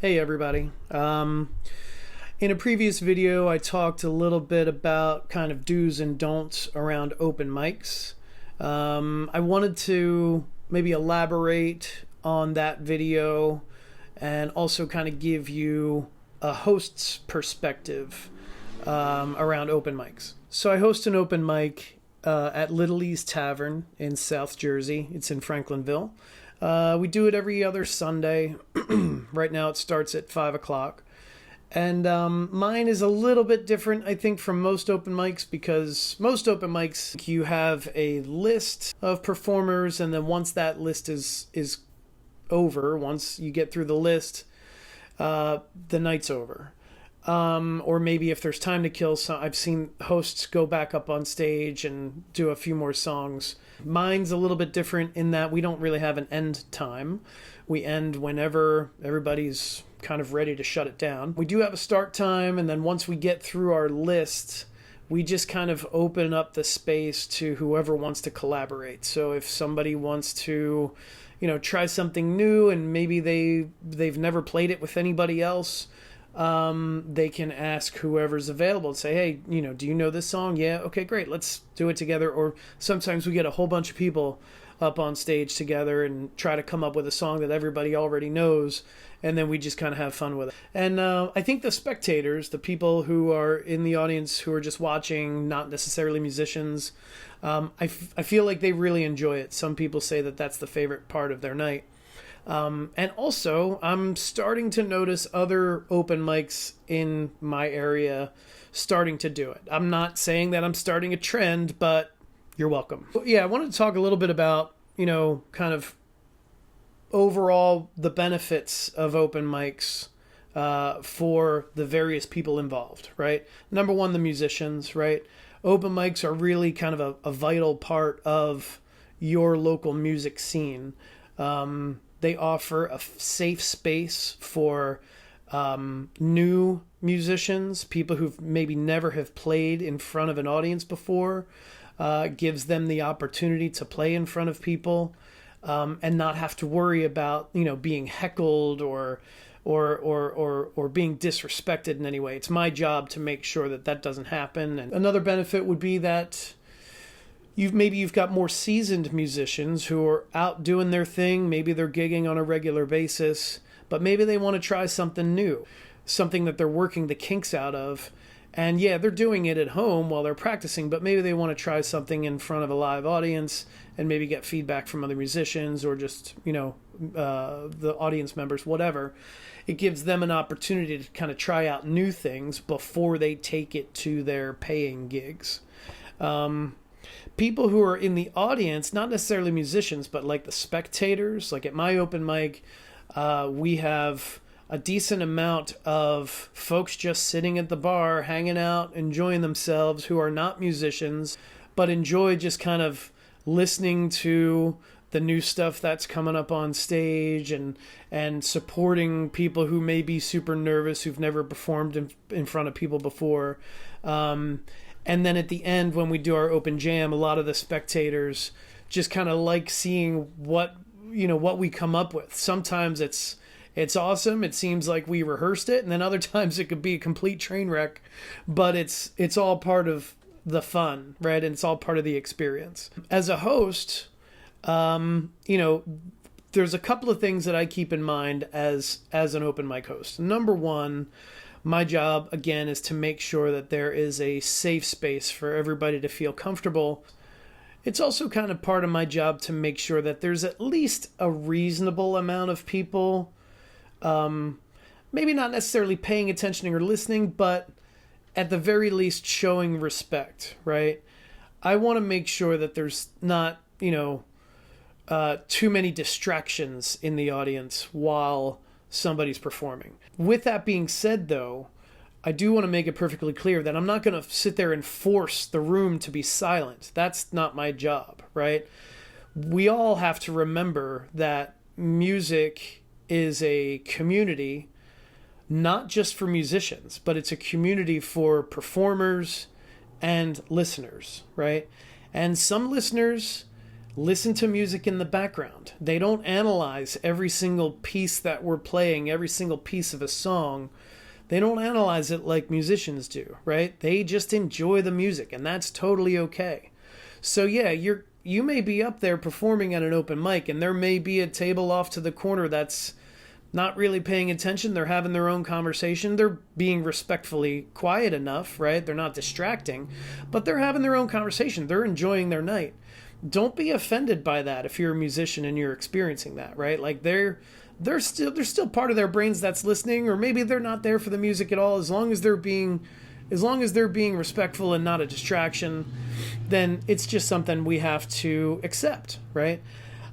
Hey everybody. In a previous video, I talked a little bit about kind of do's and don'ts around open mics. I wanted to maybe elaborate on that video and also kind of give you a host's perspective around open mics. So I host an open mic at Little E's Tavern in South Jersey. It's in Franklinville. We do it every other Sunday. Right now it starts at 5 o'clock. And mine is a little bit different, I think, from most open mics, because most open mics, you have a list of performers, and then once that list is over, once you get through the list, the night's over. Or maybe if there's time to kill, I've seen hosts go back up on stage and do a few more songs. Mine's a little bit different in that we don't really have an end time. We end whenever everybody's kind of ready to shut it down. We do have a start time, and then once we get through our list, we just kind of open up the space to whoever wants to collaborate. So if somebody wants to, try something new and maybe they've never played it with anybody else, they can ask whoever's available and say, hey, do you know this song? Yeah, okay, great, let's do it together. Or sometimes we get a whole bunch of people up on stage together and try to come up with a song that everybody already knows, and then we just kind of have fun with it. And I think the spectators, the people who are in the audience who are just watching, not necessarily musicians, I feel like they really enjoy it. Some people say that that's the favorite part of their night. And also, I'm starting to notice other open mics in my area starting to do it. I'm not saying that I'm starting a trend, but you're welcome. Yeah, I wanted to talk a little bit about, kind of overall the benefits of open mics for the various people involved, right? Number one, the musicians, right? Open mics are really kind of a vital part of your local music scene. They offer a safe space for new musicians, people who maybe never have played in front of an audience before. Gives them the opportunity to play in front of people and not have to worry about being heckled or being disrespected in any way. It's my job to make sure that doesn't happen. And another benefit would be that you've got more seasoned musicians who are out doing their thing. Maybe they're gigging on a regular basis, but maybe they want to try something new, something that they're working the kinks out of. And yeah, they're doing it at home while they're practicing, but maybe they want to try something in front of a live audience and maybe get feedback from other musicians or just, the audience members, whatever. It gives them an opportunity to kind of try out new things before they take it to their paying gigs. People who are in the audience, not necessarily musicians, but like the spectators, like at my open mic, we have a decent amount of folks just sitting at the bar, hanging out, enjoying themselves, who are not musicians, but enjoy just kind of listening to the new stuff that's coming up on stage and supporting people who may be super nervous, who've never performed in front of people before. And then at the end, when we do our open jam, a lot of the spectators just kind of like seeing what we come up with. Sometimes it's awesome. It seems like we rehearsed it. And then other times it could be a complete train wreck, but it's all part of the fun, right? And it's all part of the experience. As a host, there's a couple of things that I keep in mind as an open mic host. Number one, my job, again, is to make sure that there is a safe space for everybody to feel comfortable. It's also kind of part of my job to make sure that there's at least a reasonable amount of people maybe not necessarily paying attention or listening, but at the very least showing respect, right? I want to make sure that there's not, too many distractions in the audience while somebody's performing. With that being said, though, I do want to make it perfectly clear that I'm not going to sit there and force the room to be silent. That's not my job, right? We all have to remember that music is a community, not just for musicians, but it's a community for performers and listeners, right? And some listeners listen to music in the background. They don't analyze every single piece that we're playing, every single piece of a song. They don't analyze it like musicians do, right? They just enjoy the music, and that's totally okay. So yeah, you may be up there performing at an open mic, and there may be a table off to the corner that's not really paying attention. They're having their own conversation. They're being respectfully quiet enough, right? They're not distracting, but they're having their own conversation. They're enjoying their night. Don't be offended by that if you're a musician and you're experiencing that, right? Like they're still part of their brains that's listening, or maybe they're not there for the music at all. As long as they're being respectful and not a distraction, then it's just something we have to accept, right?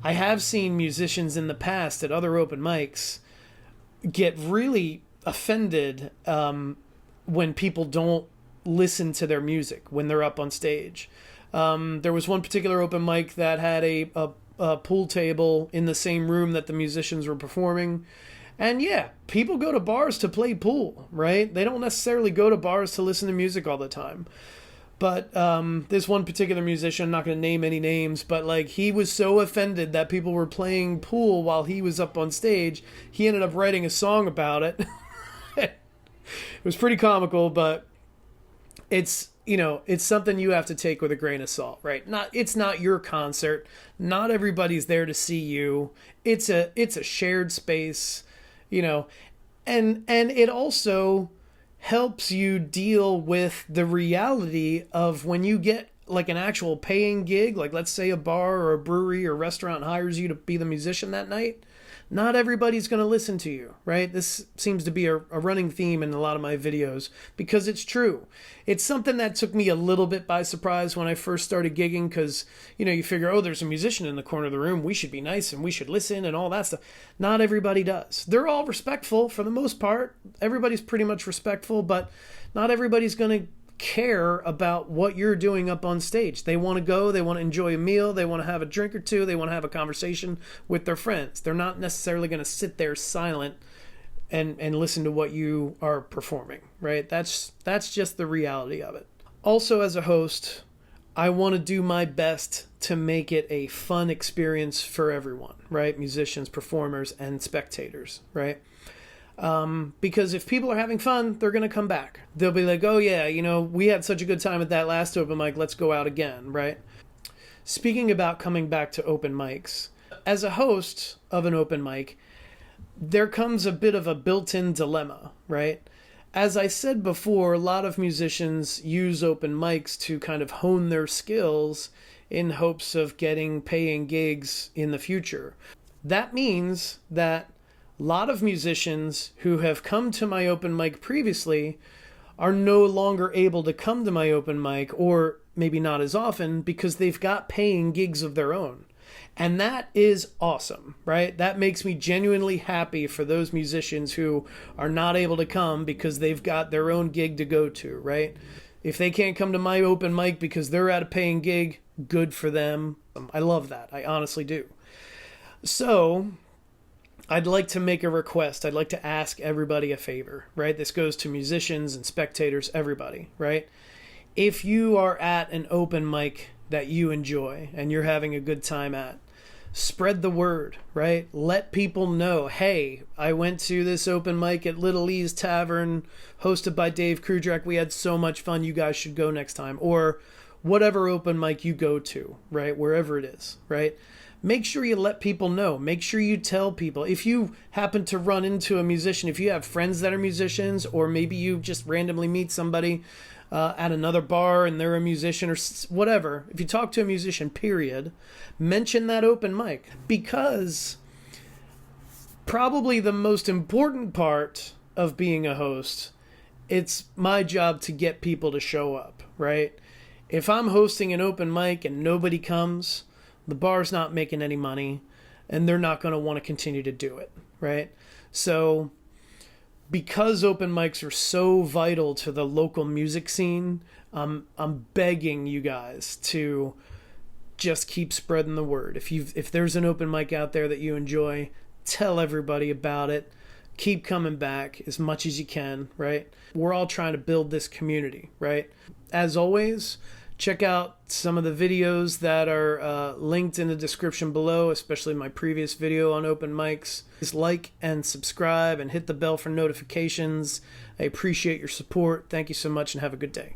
I have seen musicians in the past at other open mics get really offended when people don't listen to their music when they're up on stage. There was one particular open mic that had a pool table in the same room that the musicians were performing. And yeah, people go to bars to play pool, right? They don't necessarily go to bars to listen to music all the time. But this one particular musician, I'm not going to name any names, but like he was so offended that people were playing pool while he was up on stage, he ended up writing a song about it. It was pretty comical, but it's something you have to take with a grain of salt, right? It's not your concert. Not everybody's there to see you. It's a shared space, and it also helps you deal with the reality of when you get like an actual paying gig, like let's say a bar or a brewery or restaurant hires you to be the musician that night. Not everybody's going to listen to you, right? This seems to be a running theme in a lot of my videos because it's true. It's something that took me a little bit by surprise when I first started gigging because, you figure, oh, there's a musician in the corner of the room. We should be nice and we should listen and all that stuff. Not everybody does. They're all respectful for the most part. Everybody's pretty much respectful, but not everybody's going to care about what you're doing up on stage. They want to go, they want to enjoy a meal, they want to have a drink or two, they want to have a conversation with their friends. They're not necessarily going to sit there silent and listen to what you are performing, right? That's just the reality of it. Also, as a host, I want to do my best to make it a fun experience for everyone, right? Musicians, performers, and spectators, right? Because if people are having fun, they're going to come back. They'll be like, oh yeah, we had such a good time at that last open mic. Let's go out again, right? Speaking about coming back to open mics, as a host of an open mic, there comes a bit of a built-in dilemma, right? As I said before, a lot of musicians use open mics to kind of hone their skills in hopes of getting paying gigs in the future. That means that a lot of musicians who have come to my open mic previously are no longer able to come to my open mic, or maybe not as often, because they've got paying gigs of their own. And that is awesome, right? That makes me genuinely happy for those musicians who are not able to come because they've got their own gig to go to, right? If they can't come to my open mic because they're at a paying gig, good for them. I love that. I honestly do. So I'd like to make a request. I'd like to ask everybody a favor, right? This goes to musicians and spectators, everybody, right? If you are at an open mic that you enjoy and you're having a good time at, spread the word, right? Let people know, hey, I went to this open mic at Little E's Tavern hosted by Dave Krudrak. We had so much fun. You guys should go next time. Or whatever open mic you go to, right? Wherever it is, right? Make sure you let people know. Make sure you tell people. If you happen to run into a musician, if you have friends that are musicians, or maybe you just randomly meet somebody at another bar and they're a musician or whatever, if you talk to a musician, period, mention that open mic. Because probably the most important part of being a host, it's my job to get people to show up, right? If I'm hosting an open mic and nobody comes, the bar's not making any money, and they're not going to want to continue to do it, right? So because open mics are so vital to the local music scene, I'm begging you guys to just keep spreading the word. If there's an open mic out there that you enjoy, tell everybody about it. Keep coming back as much as you can, right? We're all trying to build this community, right? As always, Check out some of the videos that are linked in the description below, especially my previous video on open mics. Just like and subscribe and hit the bell for notifications. I appreciate your support. Thank you so much and have a good day.